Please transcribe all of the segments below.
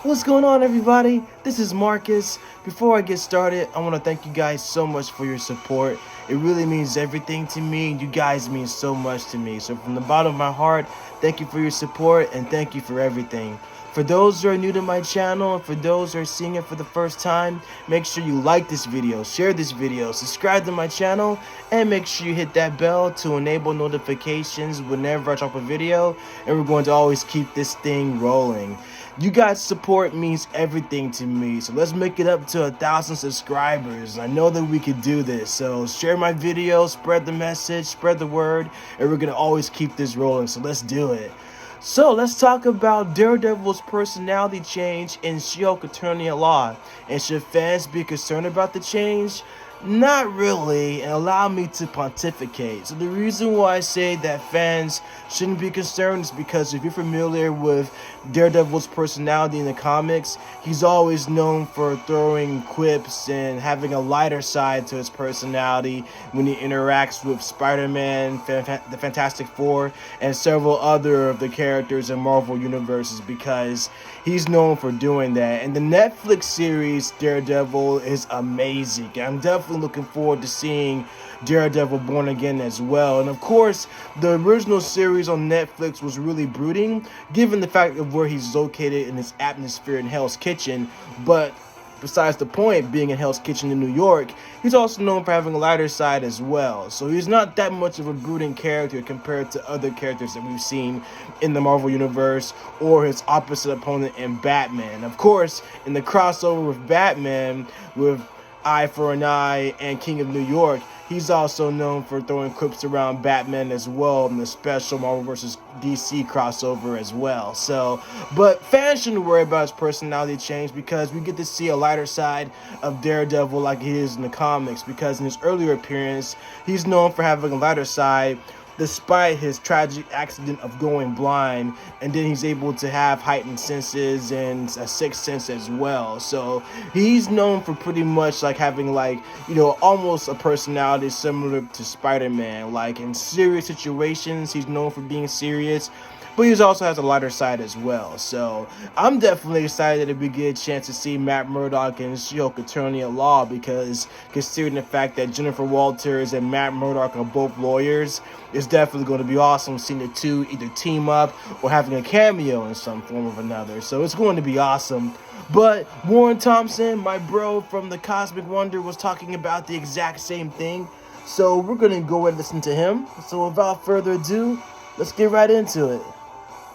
What's going on, everybody? This is Marcus. Before I get started, I want to thank you guys so much for your support. It really means everything to me. You guys mean so much to me. So from the bottom of my heart, thank you for your support and thank you for everything. For those who are new to my channel and for those who are seeing it for the first time, make sure you like this video, share this video, subscribe to my channel, and make sure you hit that bell to enable notifications whenever I drop a video, and we're going to always keep this thing rolling. You guys' support means everything to me, so let's make it up to 1,000 subscribers. I know that we can do this, so share my video, spread the message, spread the word, and we're gonna always keep this rolling, so let's do it. So let's talk about Daredevil's personality change in She-Hulk Attorney at Law. And should fans be concerned about the change? Not really, and allow me to pontificate. So the reason why I say that fans shouldn't be concerned is because if you're familiar with Daredevil's personality in the comics, he's always known for throwing quips and having a lighter side to his personality when he interacts with Spider-Man, the Fantastic Four, and several other of the characters in Marvel universes, because he's known for doing that. And the Netflix series Daredevil is amazing. I'm definitely looking forward to seeing Daredevil Born Again as well. And of course, the original series on Netflix was really brooding, given the fact of where he's located in his atmosphere in Hell's Kitchen. But besides the point, being in Hell's Kitchen in New York, he's also known for having a lighter side as well. So he's not that much of a brooding character compared to other characters that we've seen in the Marvel Universe or his opposite opponent in Batman. Of course, in the crossover with Batman, with Eye for an Eye and King of New York, he's also known for throwing quips around Batman as well in the special Marvel vs. DC crossover as well. So, but fans shouldn't worry about his personality change because we get to see a lighter side of Daredevil like he is in the comics, because in his earlier appearance, he's known for having a lighter side despite his tragic accident of going blind, and then he's able to have heightened senses and a sixth sense as well. So he's known for pretty much like having, like, you know, almost a personality similar to Spider-Man. Like in serious situations, he's known for being serious, but he also has a lighter side as well. So I'm definitely excited that we get a chance to see Matt Murdock and She-Hulk Attorney at Law, because considering the fact that Jennifer Walters and Matt Murdock are both lawyers, it's definitely going to be awesome seeing the two either team up or having a cameo in some form of another. So it's going to be awesome. But Warren Thompson, my bro from the Cosmic Wonder, was talking about the exact same thing. So we're going to go and listen to him. So without further ado, let's get right into it.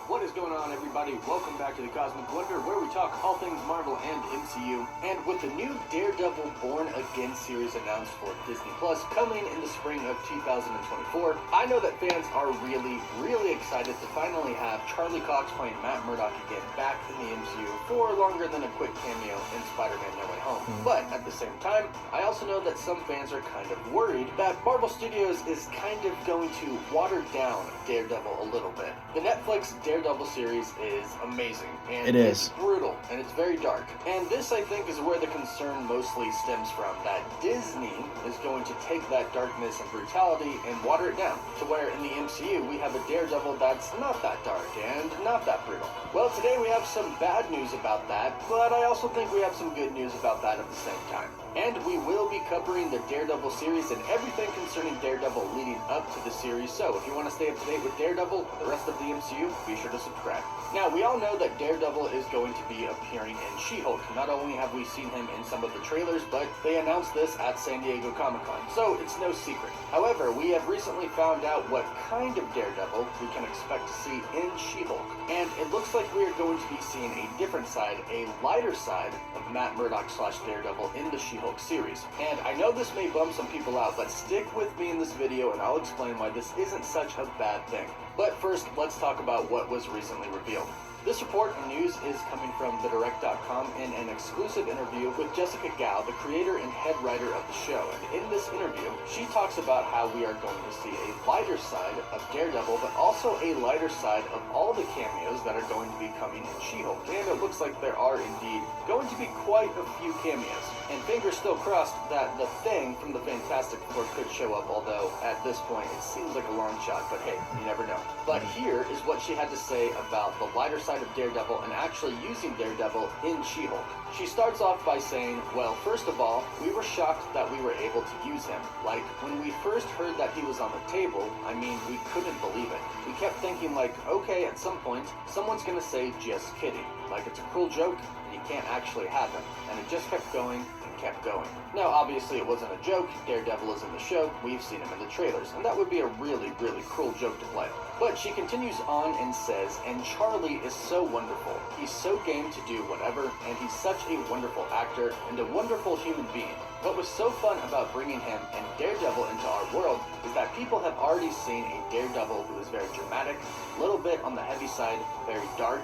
What is going on, everybody? Welcome back to the Cosmic Wonder, where we talk all things Marvel and MCU. And with the new Daredevil Born Again series announced for Disney Plus coming in the spring of 2024, I know that fans are really excited to finally have Charlie Cox playing Matt Murdock again back in the MCU for longer than a quick cameo in Spider-Man No Way Home. But at the same time, I also know that some fans are kind of worried that Marvel Studios is kind of going to water down Daredevil a little bit. The Netflix Daredevil series is amazing, and it's brutal, and it's very dark. And this, I think, is where the concern mostly stems from, that Disney is going to take that darkness and brutality and water it down, to where in the MCU we have a Daredevil that's not that dark and not that brutal. Well, today we have some bad news about that, but I also think we have some good news about that at the same time. And we will be covering the Daredevil series and everything concerning Daredevil leading up to the series, so if you want to stay up to date with Daredevil and the rest of the MCU, be sure to subscribe. Now, we all know that Daredevil is going to be appearing in She-Hulk. Not only have we seen him in some of the trailers, but they announced this at San Diego Comic-Con, so it's no secret. However, we have recently found out what kind of Daredevil we can expect to see in She-Hulk, and it looks like we are going to be seeing a different side, a lighter side of Matt Murdock / Daredevil in the She-Hulk series. And I know this may bum some people out, but stick with me in this video and I'll explain why this isn't such a bad thing. But first, let's talk about what was recently revealed. This report and news is coming from TheDirect.com in an exclusive interview with Jessica Gao, the creator and head writer of the show. And in this interview, she talks about how we are going to see a lighter side of Daredevil, but also a lighter side of all the cameos that are going to be coming in She-Hulk. And it looks like there are indeed going to be quite a few cameos. And fingers still crossed that the Thing from the Fantastic Four could show up, although at this point it seems like a long shot, but hey, you never know. But here is what she had to say about the lighter side side of Daredevil and actually using Daredevil in She-Hulk. She starts off by saying, well, first of all, we were shocked that we were able to use him. Like, when we first heard that he was on the table, I mean, we couldn't believe it. We kept thinking like, okay, at some point, someone's gonna say, just kidding. Like, it's a cruel joke, and you can't actually have him. And it just kept going and kept going. Now, obviously, it wasn't a joke. Daredevil is in the show. We've seen him in the trailers. And that would be a really, really cruel joke to play. But she continues on and says, and Charlie is so wonderful. He's so game to do whatever, and he's such a wonderful actor and a wonderful human being. What was so fun about bringing him and Daredevil into our world is that people have already seen a Daredevil who is very dramatic, a little bit on the heavy side, very dark,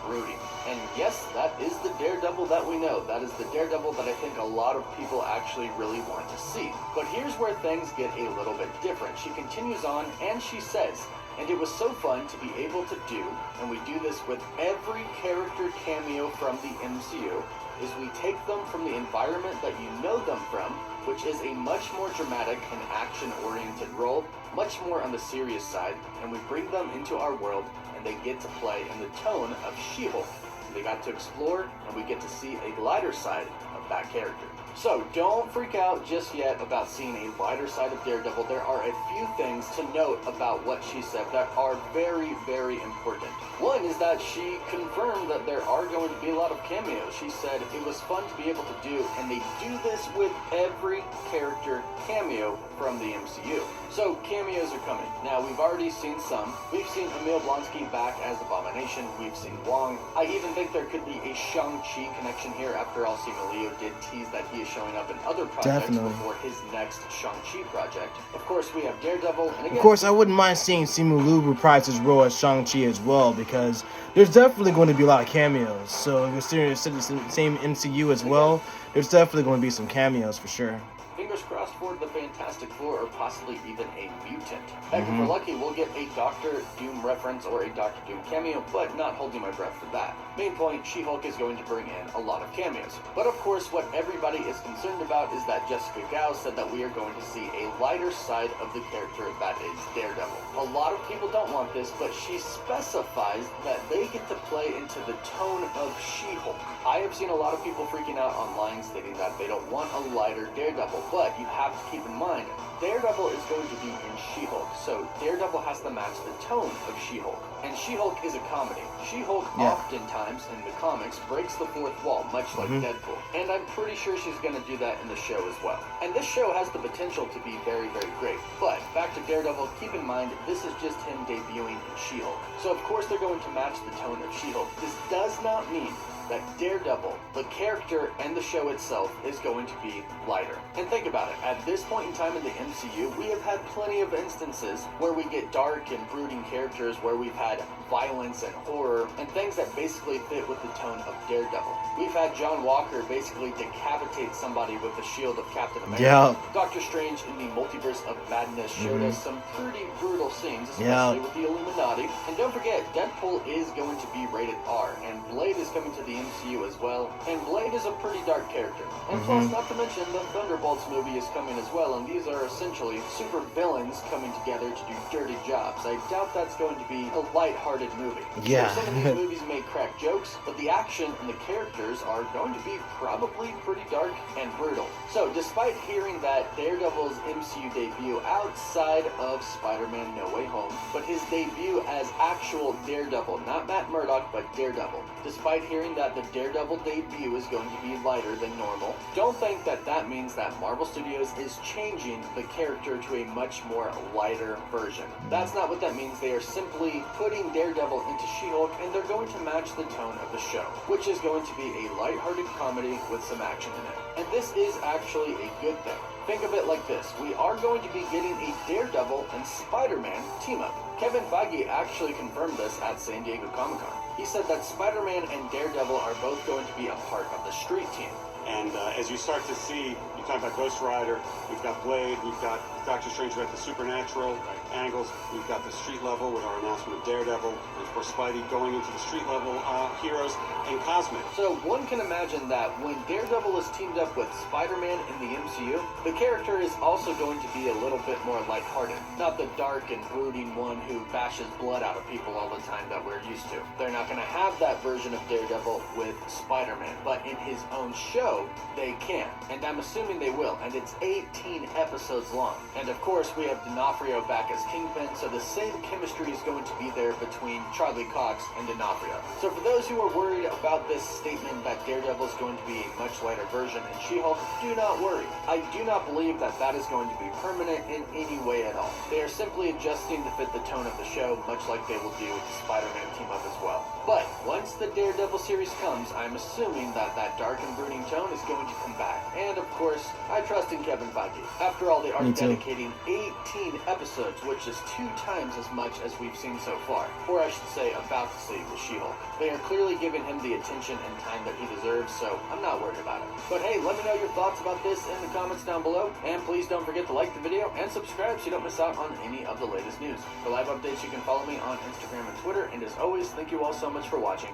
brooding. And yes, that is the Daredevil that we know. That is the Daredevil that I think a lot of people actually really want to see. But here's where things get a little bit different. She continues on and she says, and it was so fun to be able to do, and we do this with every character cameo from the MCU, is we take them from the environment that you know them from, which is a much more dramatic and action-oriented role, much more on the serious side, and we bring them into our world, and they get to play in the tone of She-Hulk. They got to explore, and we get to see a lighter side of that character. So don't freak out just yet about seeing a lighter side of Daredevil. There are a few things to note about what she said that are very, very important. One is that she confirmed that there are going to be a lot of cameos. She said it was fun to be able to do, and they do this with every character cameo from the MCU. So cameos are coming. Now, we've already seen some. We've seen Emil Blonsky back as Abomination. We've seen Wong. I even think there could be a Shang-Chi connection here. After all, Simu Liu did tease that he is showing up in other projects before his next Shang-Chi project. Of course, we have Daredevil, and again... Of course, I wouldn't mind seeing Simu Liu reprise his role as Shang-Chi as well, because there's definitely going to be a lot of cameos. So if you're seeing the same MCU as well, there's definitely going to be some cameos for sure. Fingers crossed for the Fantastic Four, or possibly even a mutant. Heck, if we're lucky, we'll get a Doctor Doom reference or a Doctor Doom cameo, but not holding my breath for that. Main point, She-Hulk is going to bring in a lot of cameos. But of course, what everybody is concerned about is that Jessica Gao said that we are going to see a lighter side of the character that is Daredevil. A lot of people don't want this, but she specifies that they get to play into the tone of She-Hulk. I have seen a lot of people freaking out online stating that they don't want a lighter Daredevil, but you have to keep in mind, Daredevil is going to be in She-Hulk, so Daredevil has to match the tone of She-Hulk. And She-Hulk is a comedy. She-Hulk oftentimes in the comics breaks the fourth wall, much like Deadpool. And I'm pretty sure she's going to do that in the show as well. And this show has the potential to be very, very great. But back to Daredevil, keep in mind, this is just him debuting in She-Hulk. So of course they're going to match the tone of She-Hulk. This does not mean that Daredevil, the character and the show itself, is going to be lighter. And think about it, at this point in time in the MCU, we have had plenty of instances where we get dark and brooding characters, where we've had violence and horror, and things that basically fit with the tone of Daredevil. We've had John Walker basically decapitate somebody with the shield of Captain America. Doctor Strange in the Multiverse of Madness showed us some pretty brutal scenes, especially with the Illuminati. And don't forget, Deadpool is going to be rated R, and Blade is coming to the MCU as well, and Blade is a pretty dark character. And plus, not to mention, the Thunderbolts movie is coming as well, and these are essentially super villains coming together to do dirty jobs. I doubt that's going to be a light-hearted movie. Yeah. Sure, some of these movies may crack jokes, but the action and the characters are going to be probably pretty dark and brutal. So, despite hearing that Daredevil's MCU debut outside of Spider-Man No Way Home, but his debut as actual Daredevil, not Matt Murdock, but Daredevil, despite hearing that the Daredevil debut is going to be lighter than normal, don't think that that means that Marvel Studios is changing the character to a much more lighter version. That's not what that means. They are simply putting Daredevil into She-Hulk, and they're going to match the tone of the show, which is going to be a lighthearted comedy with some action in it. And this is actually a good thing. Think of it like this. We are going to be getting a Daredevil and Spider-Man team-up. Kevin Feige actually confirmed this at San Diego Comic-Con. He said that Spider-Man and Daredevil are both going to be a part of the street team. And as you start to see, you talk about Ghost Rider, we've got Blade, we've got Doctor Strange, we've got the supernatural angles, we've got the street level with our announcement of Daredevil, and of course Spidey going into the street level heroes and Cosmic. So one can imagine that when Daredevil is teamed up with Spider-Man in the MCU, the character is also going to be a little bit more lighthearted, not the dark and brooding one who bashes blood out of people all the time that we're used to. They're not going to have that version of Daredevil with Spider-Man, but in his own show, they can. And I'm assuming they will, and it's 18 episodes long. And of course, we have D'Onofrio back as Kingpin, so the same chemistry is going to be there between Charlie Cox and D'Onofrio. So for those who are worried about this statement that Daredevil is going to be a much lighter version and She-Hulk, do not worry. I do not believe that that is going to be permanent in any way at all. They are simply adjusting to fit the tone of the show, much like they will do with the Spider-Man team-up as well. But once the Daredevil series comes, I'm assuming that that dark and brooding tone is going to come back. And of course, I trust in Kevin Feige. After all, they are dedicating 18 episodes, which is 2 times as much as we've seen so far. Or I should say, about to see with She-Hulk. They are clearly giving him the attention and time that he deserves, so I'm not worried about it. But hey, let me know your thoughts about this in the comments down below, and please don't forget to like the video and subscribe so you don't miss out on any of the latest news. For live updates, you can follow me on Instagram and Twitter, and as always, thank you all so much for watching.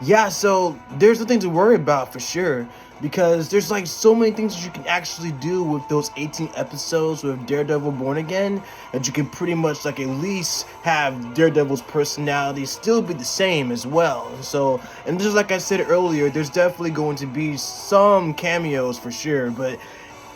Yeah, so there's nothing to worry about for sure, because there's like so many things that you can actually do with those 18 episodes with Daredevil Born Again, that you can pretty much like at least have Daredevil's personality still be the same as well. So, and just like I said earlier, there's definitely going to be some cameos for sure, but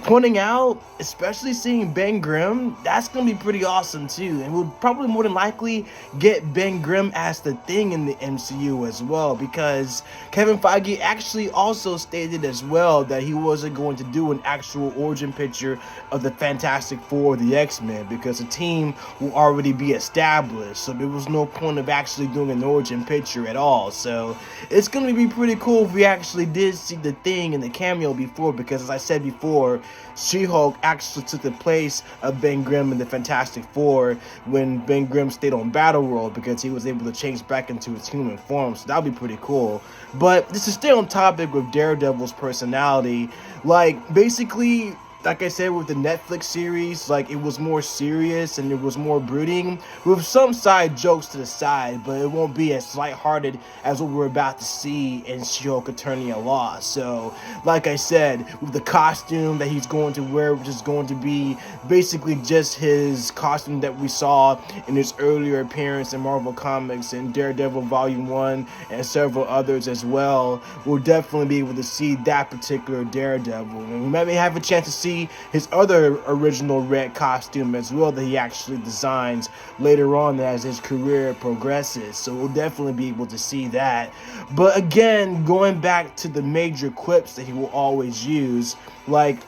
pointing out, especially seeing Ben Grimm, that's going to be pretty awesome too. And we'll probably more than likely get Ben Grimm as the Thing in the MCU as well, because Kevin Feige actually also stated as well that he wasn't going to do an actual origin picture of the Fantastic Four or the X-Men, because the team will already be established. So there was no point of actually doing an origin picture at all. So it's going to be pretty cool if we actually did see the Thing in the cameo before, because as I said before, She-Hulk actually took the place of Ben Grimm in the Fantastic Four when Ben Grimm stayed on Battleworld, because he was able to change back into his human form. So that'll be pretty cool. But just to stay on topic with Daredevil's personality, like basically, like I said, with the Netflix series, like it was more serious and it was more brooding, with some side jokes to the side, but it won't be as lighthearted as what we're about to see in She-Hulk Attorney at Law. So, like I said, with the costume that he's going to wear, which is going to be basically just his costume that we saw in his earlier appearance in Marvel Comics and Daredevil Volume 1 and several others as well, we'll definitely be able to see that particular Daredevil. And we might have a chance to see his other original red costume as well that he actually designs later on as his career progresses. So we'll definitely be able to see that. But again, going back to the major quips that he will always use, like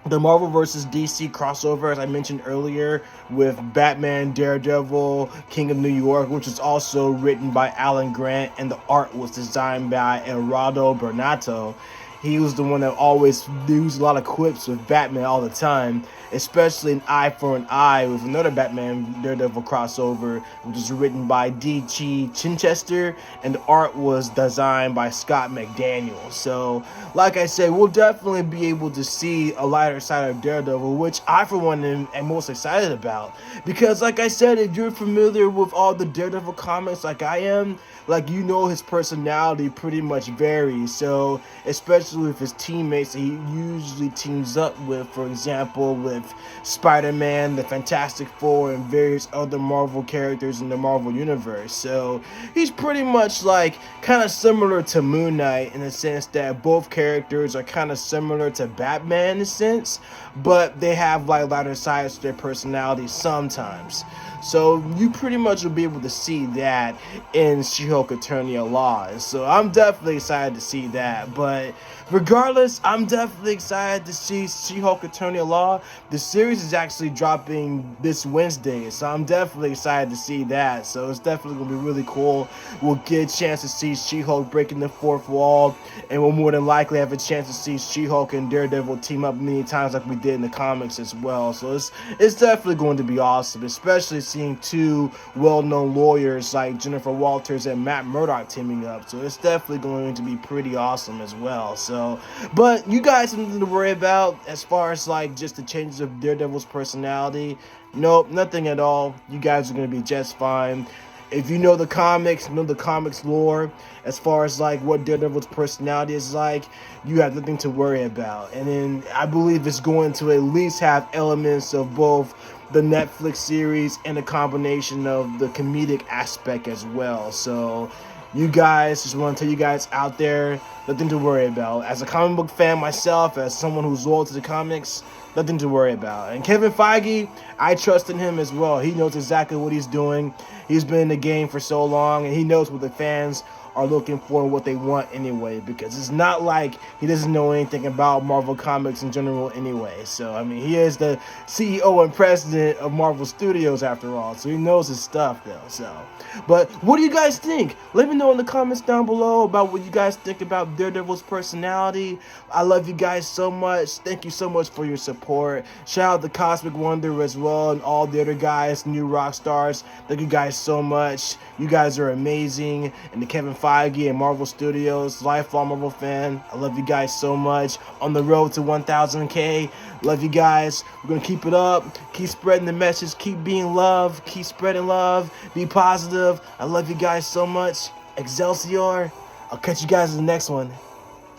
the Marvel vs. DC crossover, as I mentioned earlier, with Batman, Daredevil, King of New York, which was also written by Alan Grant, and the art was designed by Eduardo Bernato. He was the one that always used a lot of quips with Batman all the time, especially in Eye for an Eye with another Batman Daredevil crossover, which was written by D.G. Chichester, and the art was designed by Scott McDaniel. So, like I said, we'll definitely be able to see a lighter side of Daredevil, which I, for one, am most excited about. Because, like I said, if you're familiar with all the Daredevil comics like I am, like, you know, his personality pretty much varies. So, especially with his teammates that he usually teams up with, for example, with Spider-Man, the Fantastic Four, and various other Marvel characters in the Marvel Universe. So, he's pretty much like kind of similar to Moon Knight in the sense that both characters are kind of similar to Batman in a sense, but they have like lighter sides to their personalities sometimes. So you pretty much will be able to see that in She-Hulk Attorney at Law. So I'm definitely excited to see that. But regardless, I'm definitely excited to see She-Hulk Attorney at Law. The series is actually dropping this Wednesday, so I'm definitely excited to see that. So it's definitely going to be really cool. We'll get a chance to see She-Hulk breaking the fourth wall, and we'll more than likely have a chance to see She-Hulk and Daredevil team up many times like we did in the comics as well. So it's definitely going to be awesome, especially seeing two well-known lawyers like Jennifer Walters and Matt Murdock teaming up. So it's definitely going to be pretty awesome as well. So, but you guys have nothing to worry about as far as like just the changes of Daredevil's personality. Nope, nothing at all. You guys are going to be just fine. if you know the comics, know the comics lore, as far as like what Daredevil's personality is like, you have nothing to worry about. And then I believe it's going to at least have elements of both the Netflix series and a combination of the comedic aspect as well. So you guys, just want to tell you guys out there, nothing to worry about. As a comic book fan myself, as someone who's loyal to the comics, nothing to worry about. And Kevin Feige, I trust in him as well. He knows exactly what he's doing. He's been in the game for so long, and he knows what the fans are looking for and what they want anyway, because it's not like he doesn't know anything about Marvel Comics in general anyway. So, I mean, he is the CEO and president of Marvel Studios after all, so he knows his stuff though. So, but what do you guys think? Let me know in the comments down below about what you guys think about Daredevil's personality. I love you guys so much. Thank you so much for your support. Shout out to Cosmic Wonder as well and all the other guys, new rock stars. Thank you guys so much. You guys are amazing. And the Kevin Feige and Marvel Studios, lifelong Marvel fan. I love you guys so much. On the road to 1,000K. Love you guys. We're going to keep it up. Keep spreading the message. Keep being love. Keep spreading love. Be positive. I love you guys so much. Excelsior. I'll catch you guys in the next one.